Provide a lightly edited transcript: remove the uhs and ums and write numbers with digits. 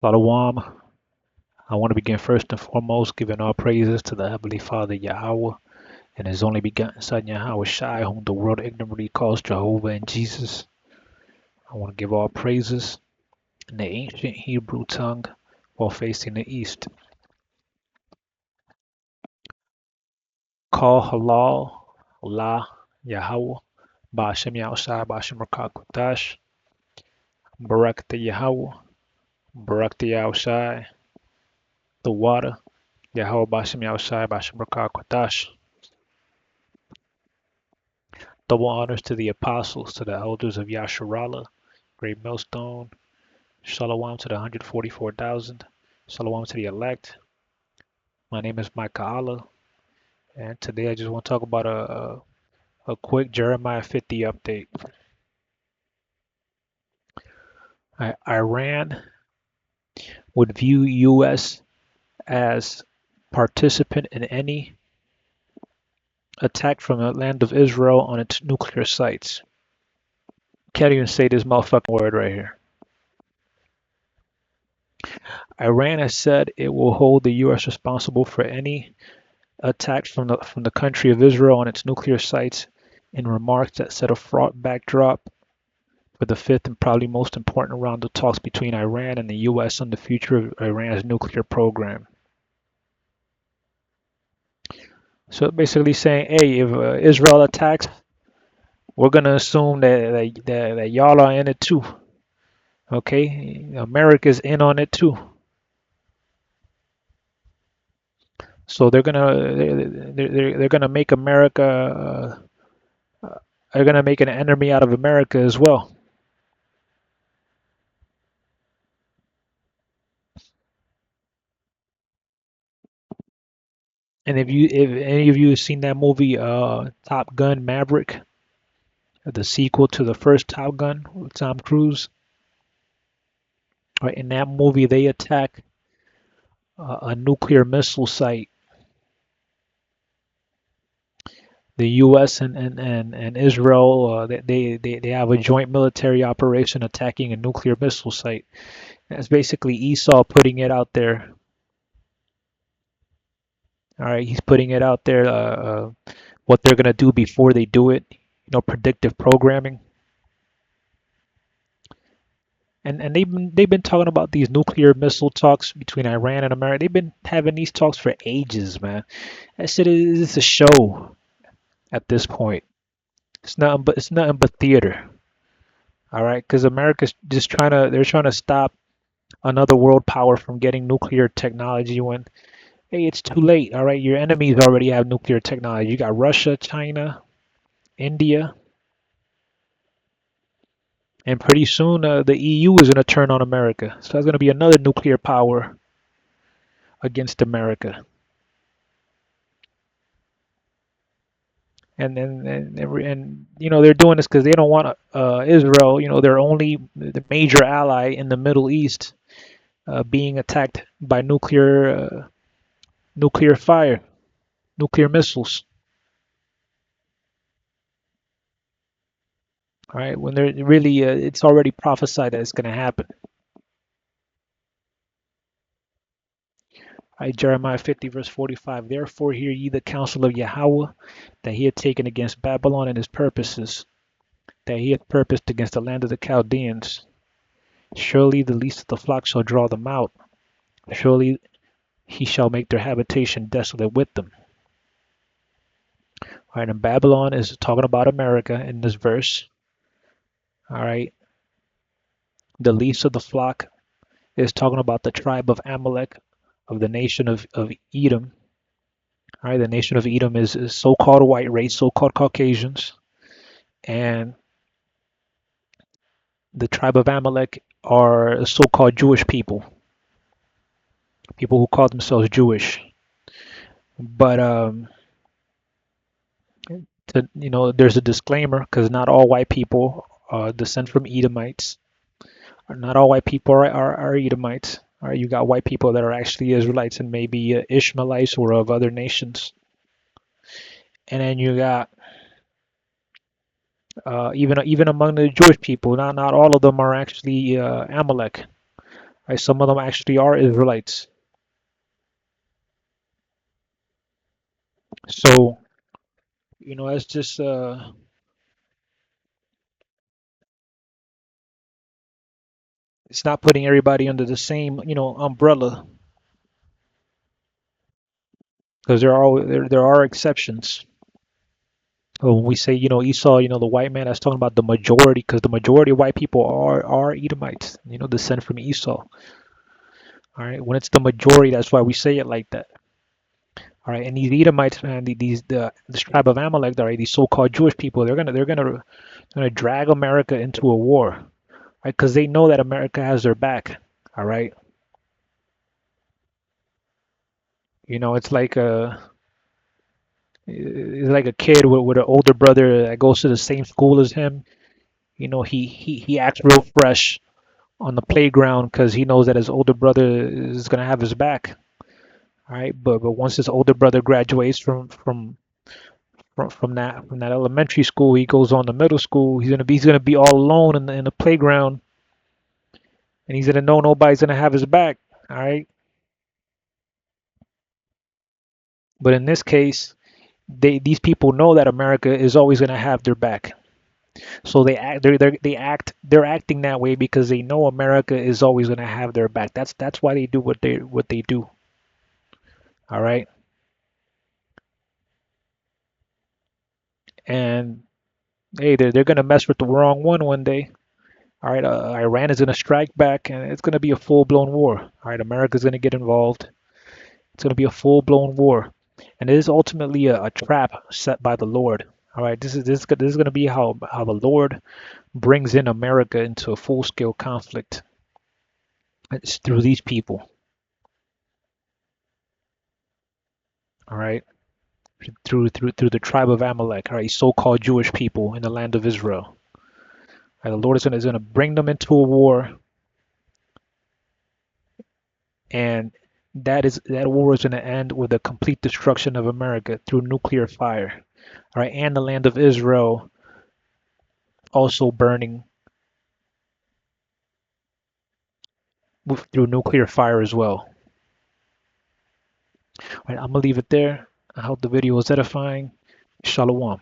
Shalom. I want to begin first and foremost giving all praises to the Heavenly Father Yahweh and His only begotten Son Yahweh Shai, whom the world ignorantly calls Jehovah and Jesus. I want to give all praises in the ancient Hebrew tongue while facing the east. Call halal, la, Yahweh, Ba'ashem Yahushai, Ba'ashem Rakah Kodash, Barak the Yahweh, Barak the Yahushai, the water, Yahweh Ba'ashem Yahushai, Ba'ashem Rakah Kodash. Double honors to the apostles, to the elders of Yasharala, Greatmillstone. Shalom to the 144,000. Shalom to the elect. My name is Micah Allah, and today I just want to talk about a quick Jeremiah 50 update. Iran would view U.S. as participant in any attack from the land of Israel on its nuclear sites. Can't even say this motherfucking word right here. Iran has said it will hold the U.S. responsible for any attack from the country of Israel on its nuclear sites in remarks that set a fraught backdrop for the fifth and probably most important round of talks between Iran and the U.S. on the future of Iran's nuclear program. So basically saying, hey, if Israel attacks, we're going to assume that y'all are in it too. Okay? America's in on it too. So they're gonna make America. They're gonna make an enemy out of America as well. And if any of you have seen that movie, Top Gun Maverick, the sequel to the first Top Gun with Tom Cruise, right? In that movie, they attack a nuclear missile site. The U.S. and Israel, they have a joint military operation attacking a nuclear missile site. That's basically Esau putting it out there. All right, he's putting it out there, what they're gonna do before they do it. Predictive programming. And they've been talking about these nuclear missile talks between Iran and America. They've been having these talks for ages, man. That shit is a show at this point. It's nothing but theater. All right, because America's just they're trying to stop another world power from getting nuclear technology when, hey, it's too late. All right, your enemies already have nuclear technology. You got Russia, China, India, and pretty soon the EU is going to turn on America. So that's going to be another nuclear power against America. And they're doing this because they don't want Israel, the major ally in the Middle East, being attacked by nuclear fire, nuclear missiles. All right, when they're really, it's already prophesied that it's going to happen. All right, Jeremiah 50 verse 45. Therefore hear ye the counsel of Yahweh, that he had taken against Babylon and his purposes, that he hath purposed against the land of the Chaldeans. Surely the least of the flock shall draw them out. Surely he shall make their habitation desolate with them. All right, and Babylon is talking about America in this verse. All right, the least of the flock is talking about the tribe of Amalek of the nation of Edom. All right, the nation of Edom is so-called white race, so-called Caucasians, and the tribe of Amalek are so-called Jewish people who call themselves Jewish. But there's a disclaimer because not all white people descend from Edomites. Not all white people are Edomites. All right, you got white people that are actually Israelites and maybe Ishmaelites or of other nations. And then you got even among the Jewish people, not all of them are actually Amalek. Right? Some of them actually are Israelites. So, that's just it's not putting everybody under the same, umbrella, because there are exceptions. So when we say, Esau, the white man, that's talking about the majority, because the majority of white people are Edomites, descend from Esau. All right. When it's the majority, that's why we say it like that. All right. And these Edomites, man, this tribe of Amalek, all right, these so-called Jewish people, they're gonna drag America into a war, right? Because they know that America has their back. All right. It's like a kid with an older brother that goes to the same school as him. He acts real fresh on the playground because he knows that his older brother is gonna have his back. All right, but once his older brother graduates from that elementary school, he goes on to middle school. He's gonna be all alone in the playground, and he's gonna know nobody's gonna have his back. All right, but in this case, these people know that America is always gonna have their back. So they're acting that way because they know America is always gonna have their back. That's why they do what they do. All right, and hey, they're gonna mess with the wrong one day. All right, Iran is gonna strike back, and it's gonna be a full-blown war. All right, America's gonna get involved. It's gonna be a full-blown war, and it is ultimately a trap set by the Lord. All right, this is gonna be how the Lord brings in America into a full-scale conflict. It's through these people. All right, through the tribe of Amalek. All right, so-called Jewish people in the land of Israel. All right, the Lord is gonna bring them into a war, and that war is going to end with the complete destruction of America through nuclear fire. All right, and the land of Israel also burning through nuclear fire as well. All right, I'm gonna leave it there. I hope the video was edifying. Shalom.